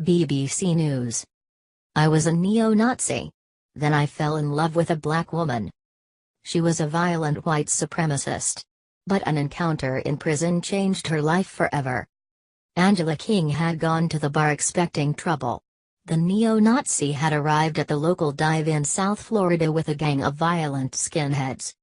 BBC News. I was a neo-Nazi. Then I fell in love with a black woman. She was a violent white supremacist. But an encounter in prison changed her life forever. Angela King had gone to the bar expecting trouble. The neo-Nazi had arrived at the local dive in South Florida with a gang of violent skinheads.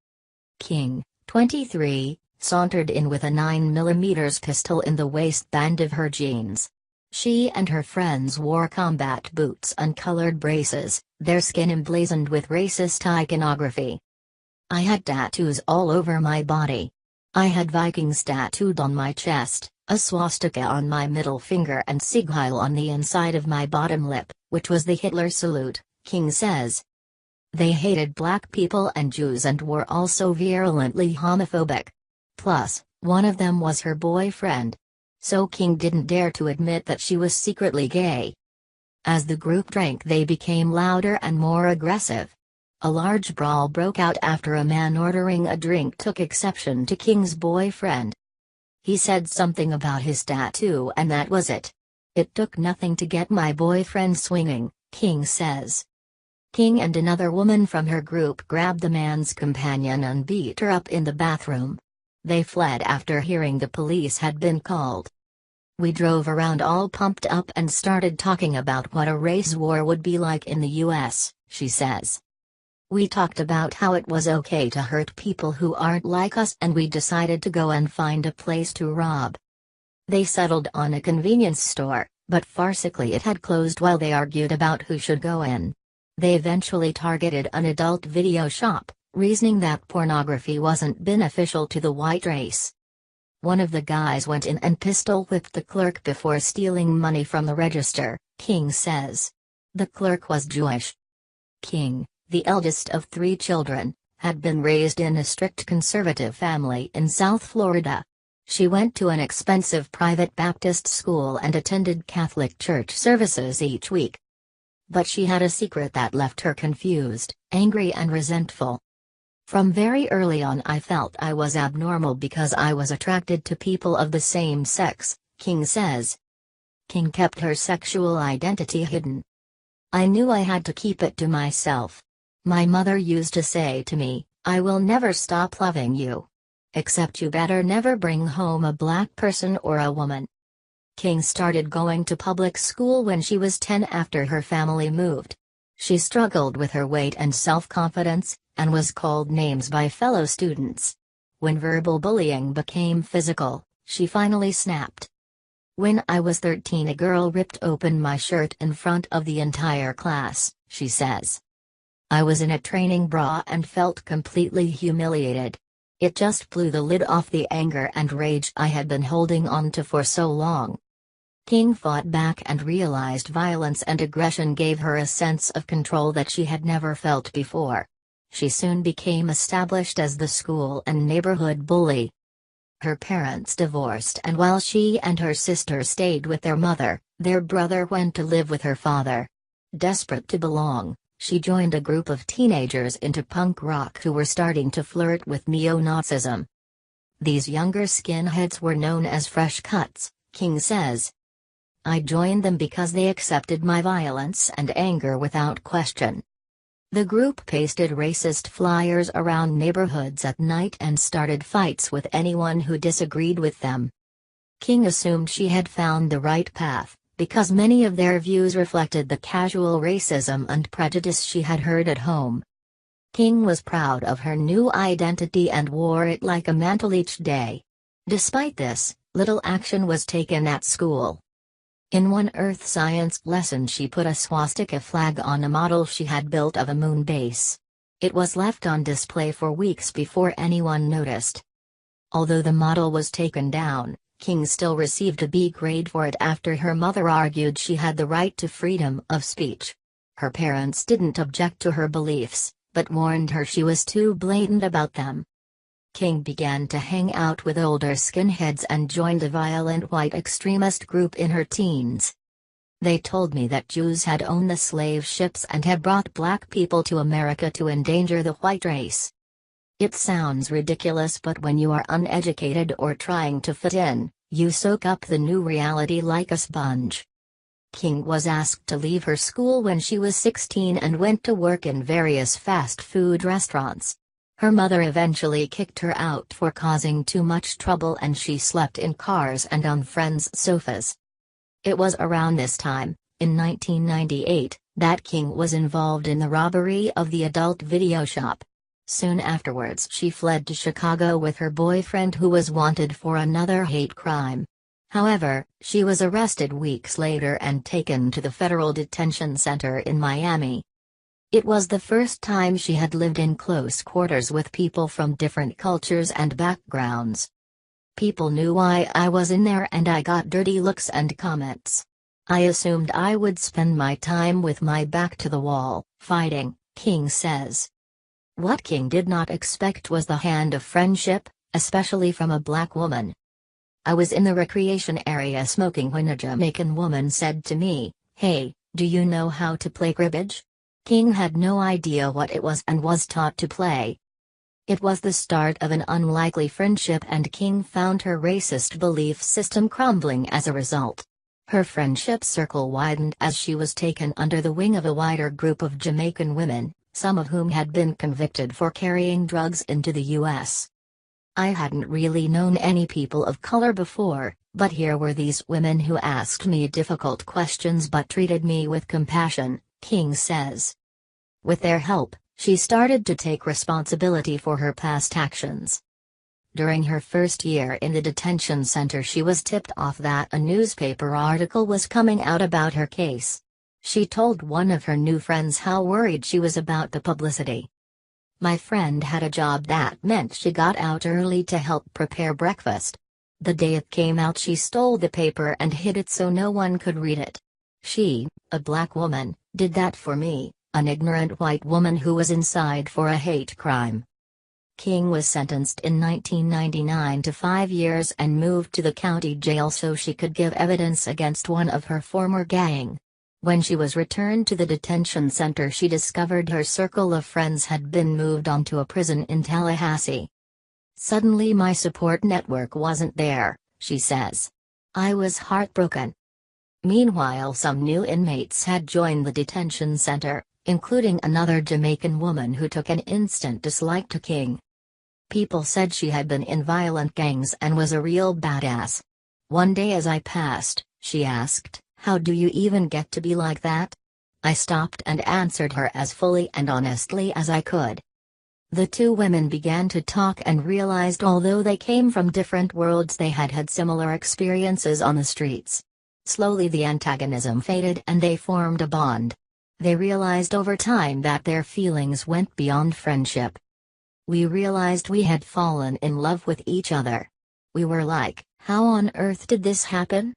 King, 23, sauntered in with a 9mm pistol in the waistband of her jeans. She and her friends wore combat boots and colored braces, their skin emblazoned with racist iconography. I had tattoos all over my body. I had Vikings tattooed on my chest, a swastika on my middle finger and Sieg Heil on the inside of my bottom lip, which was the Hitler salute, King says. They hated black people and Jews and were also virulently homophobic. Plus, one of them was her boyfriend. So King didn't dare to admit that she was secretly gay. As the group drank, they became louder and more aggressive. A large brawl broke out after a man ordering a drink took exception to King's boyfriend. He said something about his tattoo and that was it. It took nothing to get my boyfriend swinging, King says. King and another woman from her group grabbed the man's companion and beat her up in the bathroom. They fled after hearing the police had been called. We drove around all pumped up and started talking about what a race war would be like in the US, she says. We talked about how it was okay to hurt people who aren't like us and we decided to go and find a place to rob. They settled on a convenience store, but farcically it had closed while they argued about who should go in. They eventually targeted an adult video shop, reasoning that pornography wasn't beneficial to the white race. One of the guys went in and pistol-whipped the clerk before stealing money from the register, King says. The clerk was Jewish. King, the eldest of 3 children, had been raised in a strict conservative family in South Florida. She went to an expensive private Baptist school and attended Catholic church services each week. But she had a secret that left her confused, angry and resentful. From very early on I felt I was abnormal because I was attracted to people of the same sex, King says. King kept her sexual identity hidden. I knew I had to keep it to myself. My mother used to say to me, I will never stop loving you. Except you better never bring home a black person or a woman. King started going to public school when she was 10 after her family moved. She struggled with her weight and self-confidence, and was called names by fellow students. When verbal bullying became physical, she finally snapped. When I was 13, a girl ripped open my shirt in front of the entire class, she says. I was in a training bra and felt completely humiliated. It just blew the lid off the anger and rage I had been holding on to for so long. King fought back and realized violence and aggression gave her a sense of control that she had never felt before. She soon became established as the school and neighborhood bully. Her parents divorced, and while she and her sister stayed with their mother, their brother went to live with her father. Desperate to belong, she joined a group of teenagers into punk rock who were starting to flirt with neo-Nazism. These younger skinheads were known as fresh cuts, King says. I joined them because they accepted my violence and anger without question. The group pasted racist flyers around neighborhoods at night and started fights with anyone who disagreed with them. King assumed she had found the right path, because many of their views reflected the casual racism and prejudice she had heard at home. King was proud of her new identity and wore it like a mantle each day. Despite this, little action was taken at school. In one earth science lesson she put a swastika flag on a model she had built of a moon base. It was left on display for weeks before anyone noticed. Although the model was taken down, King still received a B grade for it after her mother argued she had the right to freedom of speech. Her parents didn't object to her beliefs, but warned her she was too blatant about them. King began to hang out with older skinheads and joined a violent white extremist group in her teens. They told me that Jews had owned the slave ships and had brought black people to America to endanger the white race. It sounds ridiculous, but when you are uneducated or trying to fit in, you soak up the new reality like a sponge. King was asked to leave her school when she was 16 and went to work in various fast food restaurants. Her mother eventually kicked her out for causing too much trouble, and she slept in cars and on friends' sofas. It was around this time, in 1998, that King was involved in the robbery of the adult video shop. Soon afterwards she fled to Chicago with her boyfriend, who was wanted for another hate crime. However, she was arrested weeks later and taken to the Federal Detention Center in Miami. It was the first time she had lived in close quarters with people from different cultures and backgrounds. People knew why I was in there, and I got dirty looks and comments. I assumed I would spend my time with my back to the wall, fighting, King says. What King did not expect was the hand of friendship, especially from a black woman. I was in the recreation area smoking when a Jamaican woman said to me, "Hey, do you know how to play cribbage?" King had no idea what it was and was taught to play. It was the start of an unlikely friendship, and King found her racist belief system crumbling as a result. Her friendship circle widened as she was taken under the wing of a wider group of Jamaican women, some of whom had been convicted for carrying drugs into the U.S. I hadn't really known any people of color before, but here were these women who asked me difficult questions but treated me with compassion, King says. With their help, she started to take responsibility for her past actions. During her first year in the detention center, she was tipped off that a newspaper article was coming out about her case. She told one of her new friends how worried she was about the publicity. "My friend had a job that meant she got out early to help prepare breakfast. The day it came out, she stole the paper and hid it so no one could read it. She, a black woman, did that for me, an ignorant white woman who was inside for a hate crime." King was sentenced in 1999 to 5 years and moved to the county jail so she could give evidence against one of her former gang. When she was returned to the detention center, she discovered her circle of friends had been moved on to a prison in Tallahassee. "Suddenly my support network wasn't there," she says. "I was heartbroken." Meanwhile, some new inmates had joined the detention center, including another Jamaican woman who took an instant dislike to King. People said she had been in violent gangs and was a real badass. "One day as I passed, she asked, 'How do you even get to be like that?' I stopped and answered her as fully and honestly as I could." The two women began to talk and realized although they came from different worlds, they had had similar experiences on the streets. Slowly the antagonism faded and they formed a bond. They realized over time that their feelings went beyond friendship. "We realized we had fallen in love with each other. We were like, how on earth did this happen?"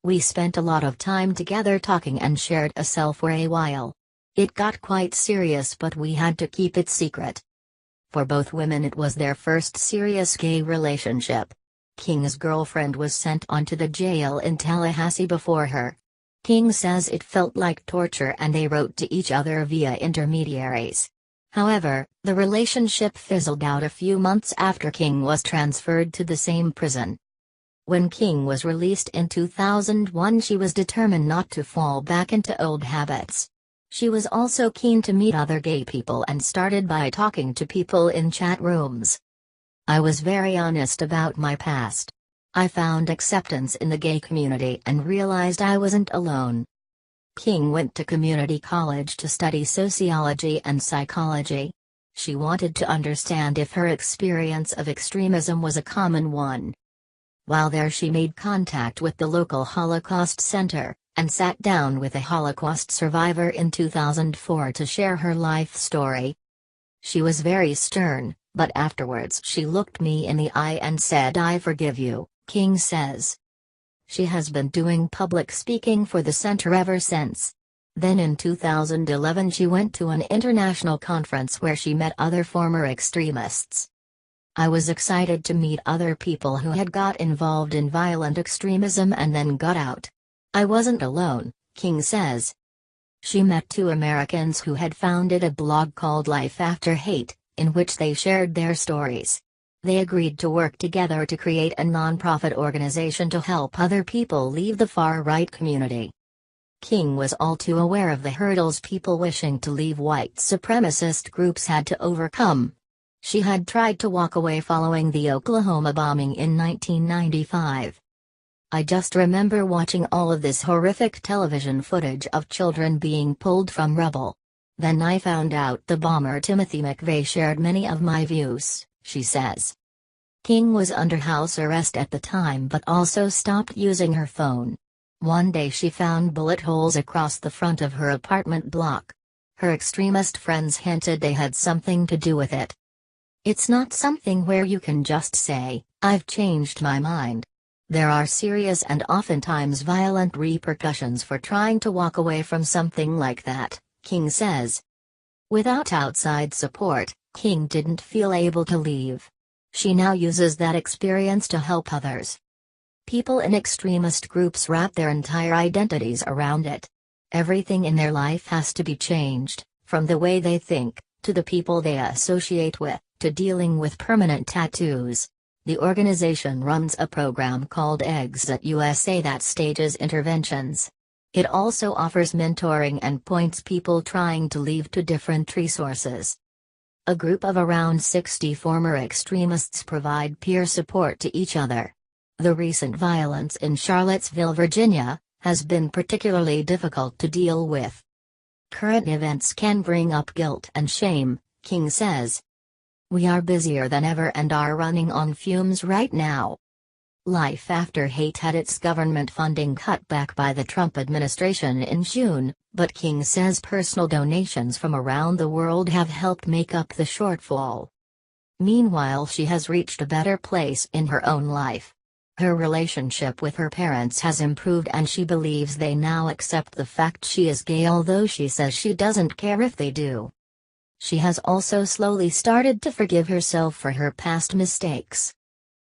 "We spent a lot of time together talking and shared a cell for a while. It got quite serious, but we had to keep it secret." For both women, it was their first serious gay relationship. King's girlfriend was sent on to the jail in Tallahassee before her. King says it felt like torture and they wrote to each other via intermediaries. However, the relationship fizzled out a few months after King was transferred to the same prison. When King was released in 2001, she was determined not to fall back into old habits. She was also keen to meet other gay people and started by talking to people in chat rooms. "I was very honest about my past. I found acceptance in the gay community and realized I wasn't alone." King went to community college to study sociology and psychology. She wanted to understand if her experience of extremism was a common one. While there, she made contact with the local Holocaust Center, and sat down with a Holocaust survivor in 2004 to share her life story. "She was very stern, but afterwards she looked me in the eye and said, 'I forgive you,'" King says. She has been doing public speaking for the center ever since. Then in 2011 she went to an international conference where she met other former extremists. "I was excited to meet other people who had got involved in violent extremism and then got out. I wasn't alone," King says. She met two Americans who had founded a blog called Life After Hate, in which they shared their stories. They agreed to work together to create a non-profit organization to help other people leave the far-right community. King was all too aware of the hurdles people wishing to leave white supremacist groups had to overcome. She had tried to walk away following the Oklahoma bombing in 1995. I just remember watching all of this horrific television footage of children being pulled from rubble. Then I found out the bomber Timothy McVeigh shared many of my views, she says. King was under house arrest at the time but also stopped using her phone. One day she found bullet holes across the front of her apartment block. Her extremist friends hinted they had something to do with it. It's not something where you can just say, "I've changed my mind." There are serious and oftentimes violent repercussions for trying to walk away from something like that, King says. Without outside support, King didn't feel able to leave. She now uses that experience to help others. People in extremist groups wrap their entire identities around it. Everything in their life has to be changed, from the way they think, to the people they associate with, to dealing with permanent tattoos. The organization runs a program called Exit USA that stages interventions. It also offers mentoring and points people trying to leave to different resources. A group of around 60 former extremists provide peer support to each other. The recent violence in Charlottesville, Virginia, has been particularly difficult to deal with. Current events can bring up guilt and shame, King says. We are busier than ever and are running on fumes right now. Life After Hate had its government funding cut back by the Trump administration in June, but King says personal donations from around the world have helped make up the shortfall. Meanwhile, she has reached a better place in her own life. Her relationship with her parents has improved and she believes they now accept the fact she is gay, although she says she doesn't care if they do. She has also slowly started to forgive herself for her past mistakes.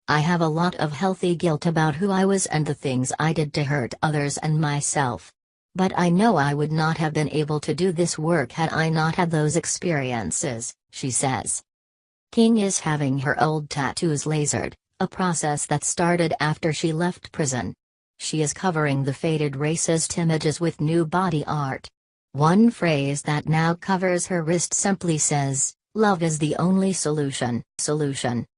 I have a lot of healthy guilt about who I was and the things I did to hurt others and myself. But I know I would not have been able to do this work had I not had those experiences, she says. King is having her old tattoos lasered, a process that started after she left prison. She is covering the faded racist images with new body art. One phrase that now covers her wrist simply says, "Love is the only solution."